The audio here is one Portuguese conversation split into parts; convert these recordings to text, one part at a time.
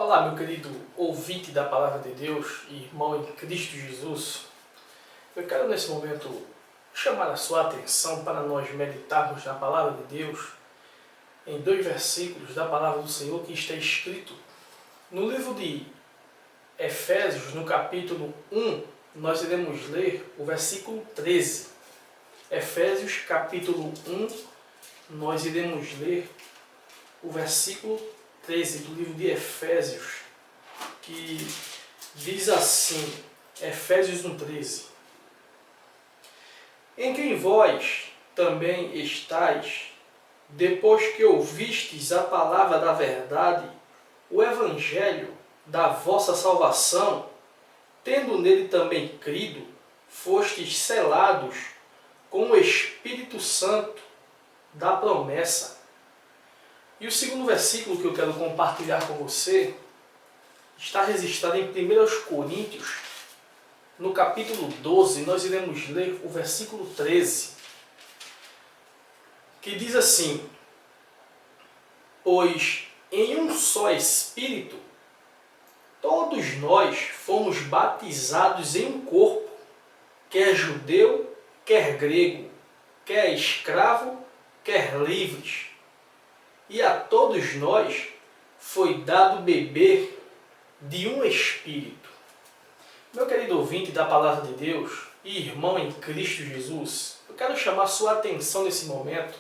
Olá, meu querido ouvinte da Palavra de Deus e irmão em Cristo Jesus. Eu quero nesse momento chamar a sua atenção para nós meditarmos na Palavra de Deus em dois versículos da Palavra do Senhor que está escrito no livro de Efésios, no capítulo 1, nós iremos ler o versículo 13. Efésios, capítulo 1, nós iremos ler o versículo 13 do livro de Efésios, que diz assim, Efésios 1,13: em quem vós também estáis, depois que ouvistes a palavra da verdade, o evangelho da vossa salvação, tendo nele também crido, fostes selados com o Espírito Santo da promessa. E o segundo versículo que eu quero compartilhar com você está registrado em 1 Coríntios, no capítulo 12, nós iremos ler o versículo 13, que diz assim: pois em um só Espírito todos nós fomos batizados em um corpo, quer judeu, quer grego, quer escravo, quer livres, e a todos nós foi dado beber de um Espírito. Meu querido ouvinte da Palavra de Deus e irmão em Cristo Jesus, eu quero chamar sua atenção nesse momento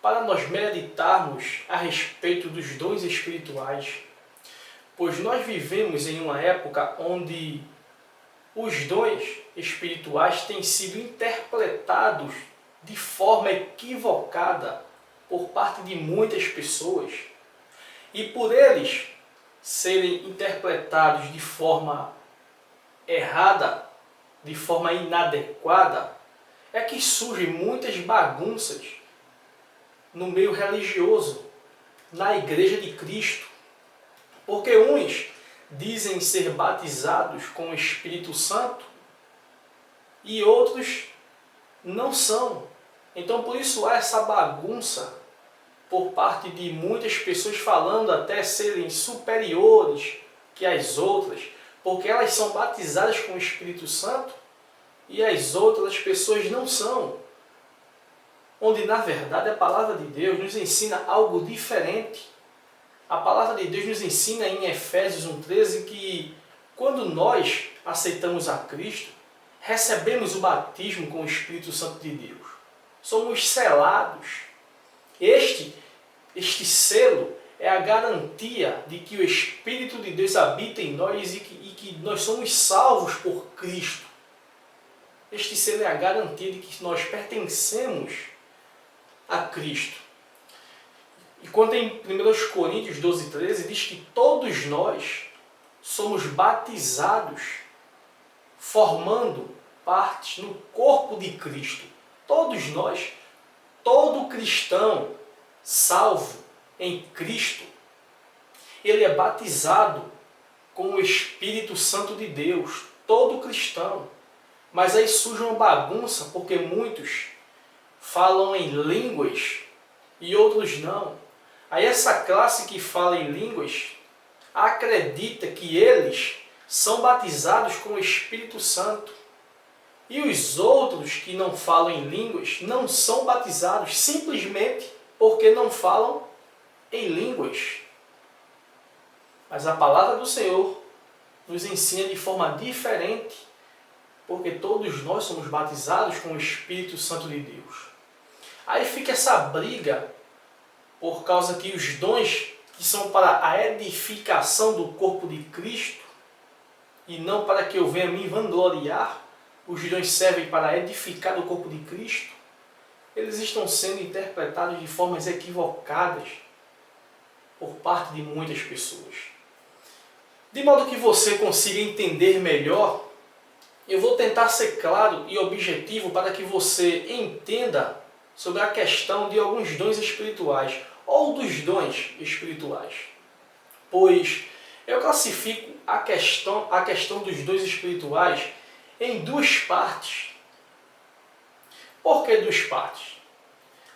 para nós meditarmos a respeito dos dons espirituais, pois nós vivemos em uma época onde os dons espirituais têm sido interpretados de forma equivocada por parte de muitas pessoas, e por eles serem interpretados de forma errada, de forma inadequada, é que surgem muitas bagunças no meio religioso, na Igreja de Cristo, porque uns dizem ser batizados com o Espírito Santo e outros não são. Então por isso há essa bagunça por parte de muitas pessoas, falando até serem superiores que as outras, porque elas são batizadas com o Espírito Santo e as outras pessoas não são. Onde na verdade a Palavra de Deus nos ensina algo diferente. A Palavra de Deus nos ensina em Efésios 1,13 que quando nós aceitamos a Cristo, recebemos o batismo com o Espírito Santo de Deus. Somos selados. Este selo é a garantia de que o Espírito de Deus habita em nós e que nós somos salvos por Cristo. Este selo é a garantia de que nós pertencemos a Cristo. E quando em 1 Coríntios 12,13 diz que todos nós somos batizados, formando parte no corpo de Cristo. Todos nós, todo cristão salvo em Cristo, ele é batizado com o Espírito Santo de Deus, todo cristão. Mas aí surge uma bagunça, porque muitos falam em línguas e outros não. Aí essa classe que fala em línguas acredita que eles são batizados com o Espírito Santo. E os outros que não falam em línguas não são batizados simplesmente porque não falam em línguas. Mas a palavra do Senhor nos ensina de forma diferente, porque todos nós somos batizados com o Espírito Santo de Deus. Aí fica essa briga, por causa que os dons que são para a edificação do corpo de Cristo, e não para que eu venha me vangloriar, os dons servem para edificar o corpo de Cristo, eles estão sendo interpretados de formas equivocadas por parte de muitas pessoas. De modo que você consiga entender melhor, eu vou tentar ser claro e objetivo para que você entenda sobre a questão de alguns dons espirituais, ou dos dons espirituais. Pois eu classifico a questão dos dons espirituais em duas partes. Por que duas partes?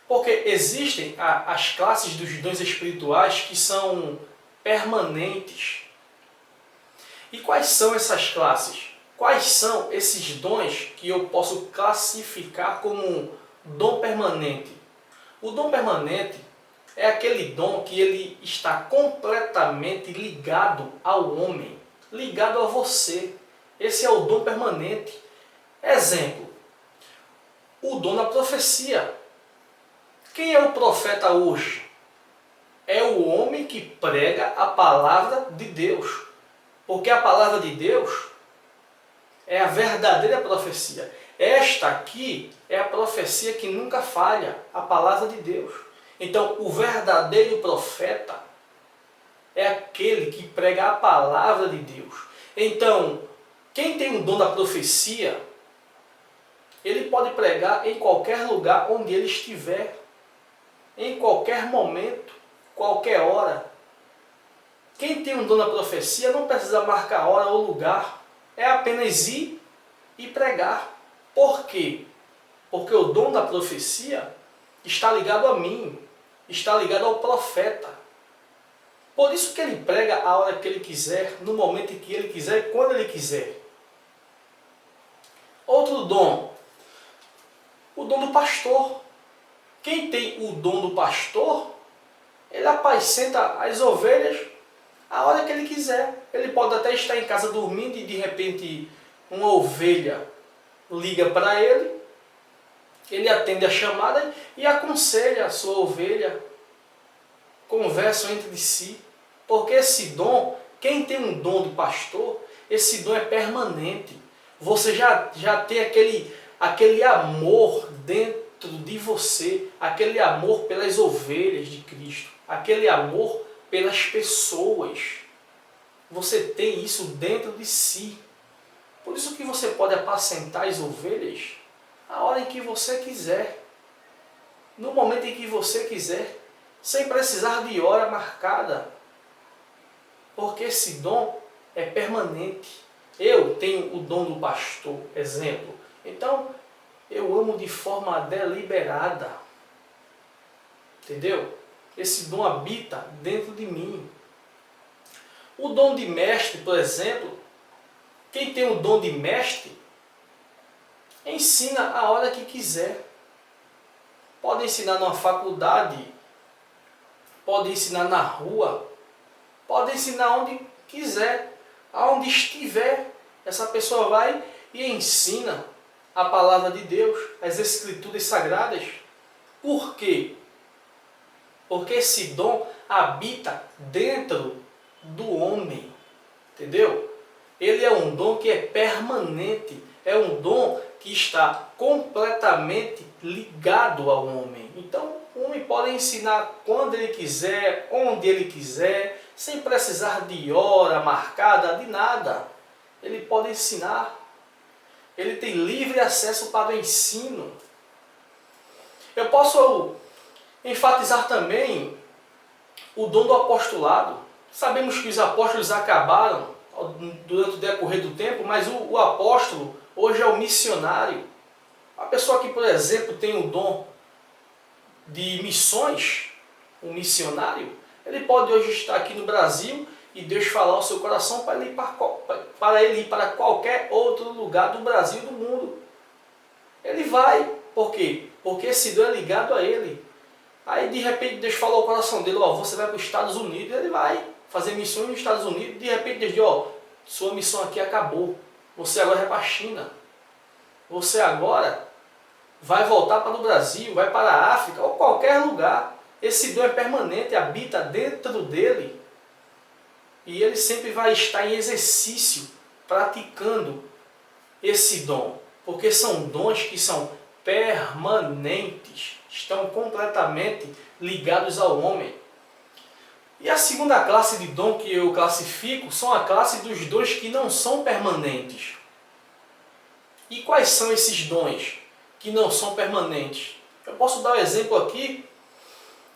Porque existem as classes dos dons espirituais que são permanentes, E quais são essas classes? Quais são esses dons que eu posso classificar como um dom permanente? O dom permanente é aquele dom que ele está completamente ligado ao homem, ligado a você. Esse é o dom permanente. Exemplo, o dom da profecia. Quem é o profeta hoje? É o homem que prega a palavra de Deus. Porque a palavra de Deus é a verdadeira profecia. Esta aqui é a profecia que nunca falha, a palavra de Deus. Então, o verdadeiro profeta é aquele que prega a palavra de Deus. Então, quem tem o dom da profecia, ele pode pregar em qualquer lugar onde ele estiver, em qualquer momento, qualquer hora. Quem tem um dom da profecia não precisa marcar hora ou lugar, é apenas ir e pregar. Por quê? Porque o dom da profecia está ligado a mim, está ligado ao profeta. Por isso que ele prega a hora que ele quiser, no momento em que ele quiser, quando ele quiser. Outro dom, o dom do pastor. Quem tem o dom do pastor, ele apacenta as ovelhas a hora que ele quiser. Ele pode até estar em casa dormindo e de repente uma ovelha liga para ele, ele atende a chamada e aconselha a sua ovelha, conversam entre si. Porque esse dom, quem tem um dom de pastor, esse dom é permanente. Você já tem aquele amor dentro de você, aquele amor pelas ovelhas de Cristo, aquele amor pelas pessoas. Você tem isso dentro de si. Por isso que você pode apacentar as ovelhas a hora em que você quiser, no momento em que você quiser, sem precisar de hora marcada. Porque esse dom é permanente. Eu tenho o dom do pastor, exemplo. Então, eu amo de forma deliberada. Entendeu? Esse dom habita dentro de mim. O dom de mestre, por exemplo, quem tem o dom de mestre, ensina a hora que quiser. Pode ensinar numa faculdade, pode ensinar na rua, pode ensinar onde quiser, aonde estiver. Essa pessoa vai e ensina a palavra de Deus, as escrituras sagradas. Por quê? Porque esse dom habita dentro do homem, entendeu? Ele é um dom que é permanente, é um dom que está completamente ligado ao homem. Então, o homem pode ensinar quando ele quiser, onde ele quiser, sem precisar de hora marcada, de nada. Ele pode ensinar. Ele tem livre acesso para o ensino. Eu posso enfatizar também o dom do apostolado. Sabemos que os apóstolos acabaram durante o decorrer do tempo, mas o apóstolo hoje é o missionário. A pessoa que, por exemplo, tem o dom de missões, um missionário, ele pode hoje estar aqui no Brasil e Deus falar ao seu coração para ele ir para qualquer outro lugar do Brasil e do mundo. Ele vai. Por quê? Porque esse dom é ligado a ele. Aí de repente Deus fala ao coração dele, ó, você vai para os Estados Unidos, ele vai fazer missões nos Estados Unidos, de repente Deus diz, ó, sua missão aqui acabou, você agora vai para a China, você agora vai voltar para o Brasil, vai para a África ou qualquer lugar. Esse dom é permanente, habita dentro dele e ele sempre vai estar em exercício, praticando esse dom, porque são dons que são permanentes, estão completamente ligados ao homem. E a segunda classe de dom que eu classifico são a classe dos dons que não são permanentes. E quais são esses dons que não são permanentes? Eu posso dar um exemplo aqui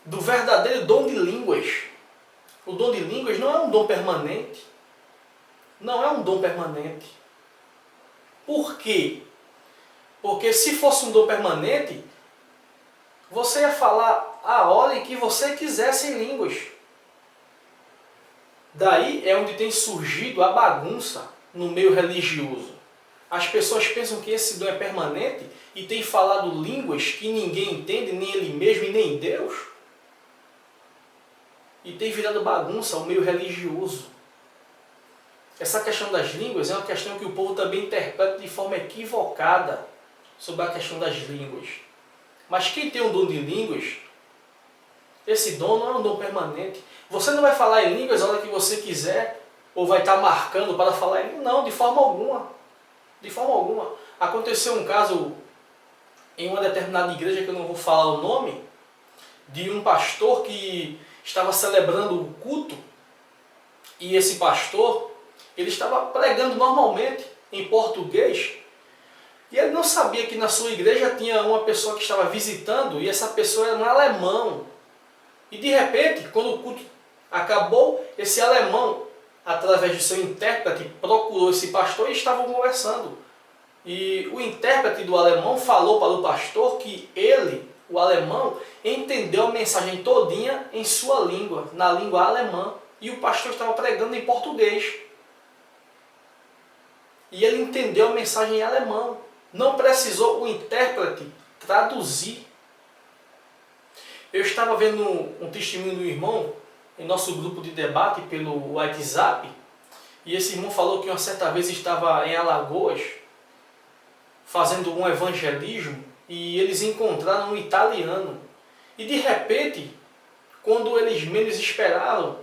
do verdadeiro dom de línguas. O dom de línguas não é um dom permanente. Não é um dom permanente. Por quê? Porque se fosse um dom permanente, você ia falar a hora em que você quisesse em línguas. Daí é onde tem surgido a bagunça no meio religioso. As pessoas pensam que esse dom é permanente e tem falado línguas que ninguém entende, nem ele mesmo e nem Deus. E tem virado bagunça o meio religioso. Essa questão das línguas é uma questão que o povo também interpreta de forma equivocada sobre a questão das línguas. Mas quem tem um dom de línguas, esse dom não é um dom permanente. Você não vai falar em línguas a hora que você quiser, ou vai estar marcando para falar em línguas. Não, de forma alguma. De forma alguma. Aconteceu um caso em uma determinada igreja, que eu não vou falar o nome, de um pastor que estava celebrando o culto, e esse pastor, ele estava pregando normalmente em português, e ele não sabia que na sua igreja tinha uma pessoa que estava visitando, e essa pessoa era um alemão. E de repente, quando o culto acabou, esse alemão, através de seu intérprete, procurou esse pastor e estavam conversando. E o intérprete do alemão falou para o pastor que ele, o alemão, entendeu a mensagem todinha em sua língua, na língua alemã. E o pastor estava pregando em português. E ele entendeu a mensagem em alemão. Não precisou o intérprete traduzir. Eu estava vendo um testemunho do irmão em nosso grupo de debate pelo WhatsApp. E esse irmão falou que uma certa vez estava em Alagoas fazendo um evangelismo e eles encontraram um italiano. E de repente, quando eles menos esperaram,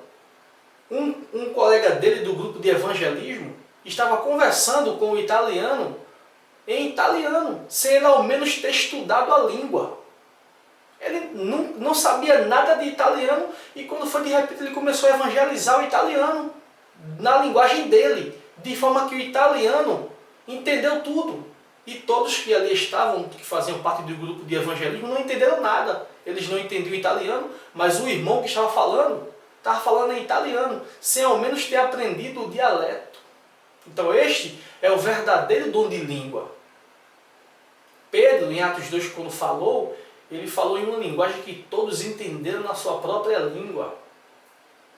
um colega dele do grupo de evangelismo estava conversando com o italiano em italiano, sem ele ao menos ter estudado a língua. Ele não sabia nada de italiano e quando foi de repente ele começou a evangelizar o italiano na linguagem dele, de forma que o italiano entendeu tudo. E todos que ali estavam, que faziam parte do grupo de evangelismo, não entenderam nada. Eles não entendiam italiano, mas o irmão que estava falando em italiano, sem ao menos ter aprendido o dialeto. Então este é o verdadeiro dom de língua. Pedro, em Atos 2, quando falou, ele falou em uma linguagem que todos entenderam na sua própria língua.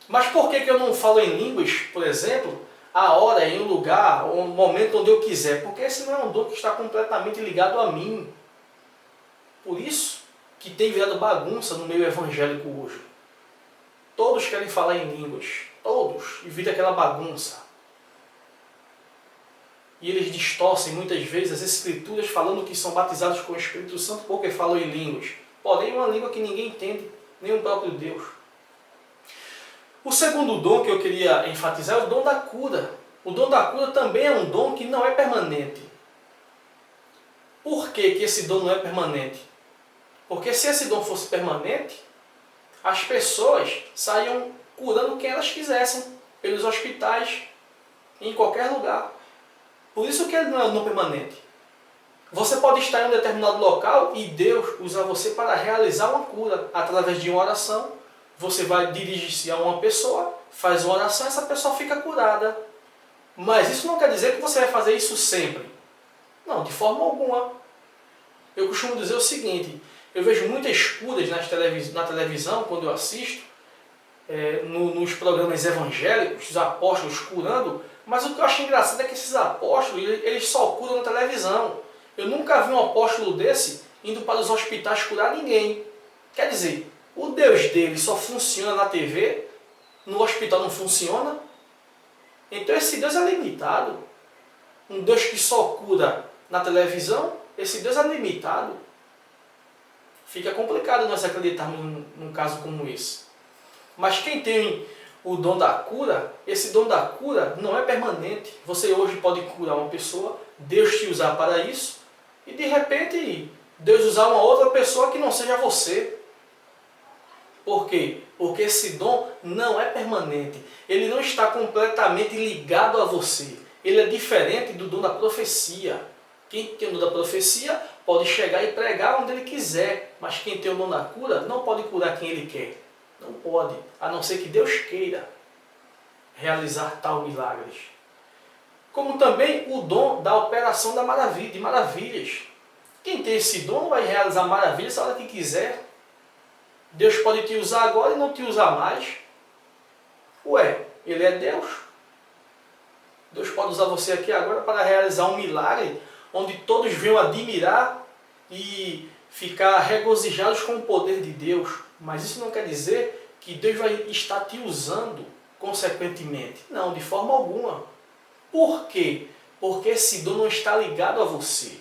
Mas por que eu não falo em línguas, por exemplo, a hora, em um lugar, ou no momento onde eu quiser? Porque esse não é um dom que está completamente ligado a mim. Por isso que tem virado bagunça no meio evangélico hoje. Todos querem falar em línguas. Todos. E vira aquela bagunça. E eles distorcem muitas vezes as escrituras falando que são batizados com o Espírito Santo porque falam em línguas. Porém, uma língua que ninguém entende, nem o próprio Deus. O segundo dom que eu queria enfatizar é o dom da cura. O dom da cura também é um dom que não é permanente. Por que esse dom não é permanente? Porque se esse dom fosse permanente, as pessoas saíam curando quem elas quisessem, pelos hospitais, em qualquer lugar. Por isso que ele não é um dom permanente. Você pode estar em um determinado local e Deus usa você para realizar uma cura através de uma oração. Você vai dirigir-se a uma pessoa, faz uma oração e essa pessoa fica curada. Mas isso não quer dizer que você vai fazer isso sempre. Não, de forma alguma. Eu costumo dizer o seguinte, eu vejo muitas curas na televisão, quando eu assisto, nos programas evangélicos, os apóstolos curando, mas o que eu acho engraçado é que esses apóstolos, eles só curam na televisão. Eu nunca vi um apóstolo desse indo para os hospitais curar ninguém. Quer dizer, o Deus dele só funciona na TV, no hospital não funciona. Então esse Deus é limitado. Um Deus que só cura na televisão, esse Deus é limitado. Fica complicado nós acreditarmos num caso como esse. Mas quem tem o dom da cura, esse dom da cura não é permanente. Você hoje pode curar uma pessoa, Deus te usar para isso, e de repente Deus usar uma outra pessoa que não seja você. Por quê? Porque esse dom não é permanente. Ele não está completamente ligado a você. Ele é diferente do dom da profecia. Quem tem o dom da profecia pode chegar e pregar onde ele quiser, mas quem tem o dom da cura não pode curar quem ele quer. Não pode, a não ser que Deus queira realizar tal milagres. Como também o dom da operação de maravilhas. Quem tem esse dom vai realizar maravilhas a hora que quiser. Deus pode te usar agora e não te usar mais. Ué, Ele é Deus. Deus pode usar você aqui agora para realizar um milagre onde todos venham admirar e ficar regozijados com o poder de Deus. Mas isso não quer dizer que Deus vai estar te usando consequentemente. Não, de forma alguma. Por quê? Porque esse dom não está ligado a você.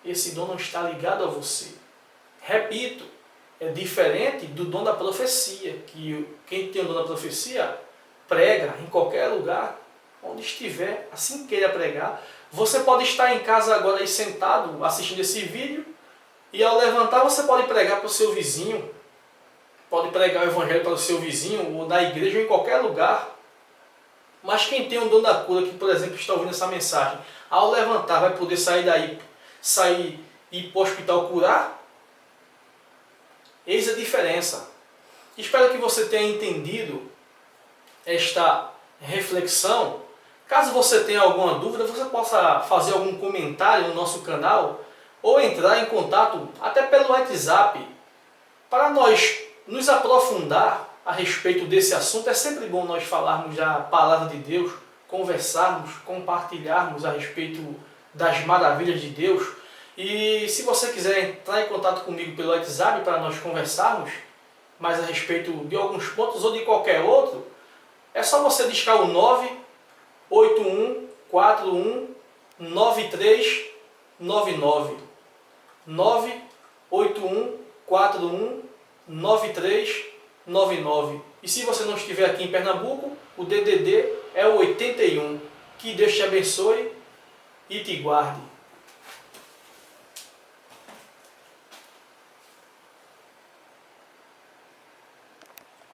Esse dom não está ligado a você. Repito, é diferente do dom da profecia, que quem tem o dom da profecia prega em qualquer lugar, onde estiver, assim queira pregar. Você pode estar em casa agora aí sentado, assistindo esse vídeo, e ao levantar você pode pregar para o seu vizinho, pode pregar o evangelho para o seu vizinho, ou na igreja, ou em qualquer lugar. Mas quem tem o dom da cura, que por exemplo está ouvindo essa mensagem, ao levantar vai poder sair daí, sair e ir para o hospital curar? Eis a diferença. Espero que você tenha entendido esta reflexão. Caso você tenha alguma dúvida, você possa fazer algum comentário no nosso canal ou entrar em contato até pelo WhatsApp. Para nós nos aprofundar a respeito desse assunto, é sempre bom nós falarmos da palavra de Deus, conversarmos, compartilharmos a respeito das maravilhas de Deus. E se você quiser entrar em contato comigo pelo WhatsApp para nós conversarmos mais a respeito de alguns pontos ou de qualquer outro, é só você discar o 981419399. 981419399. E se você não estiver aqui em Pernambuco, o DDD é o 81. Que Deus te abençoe e te guarde.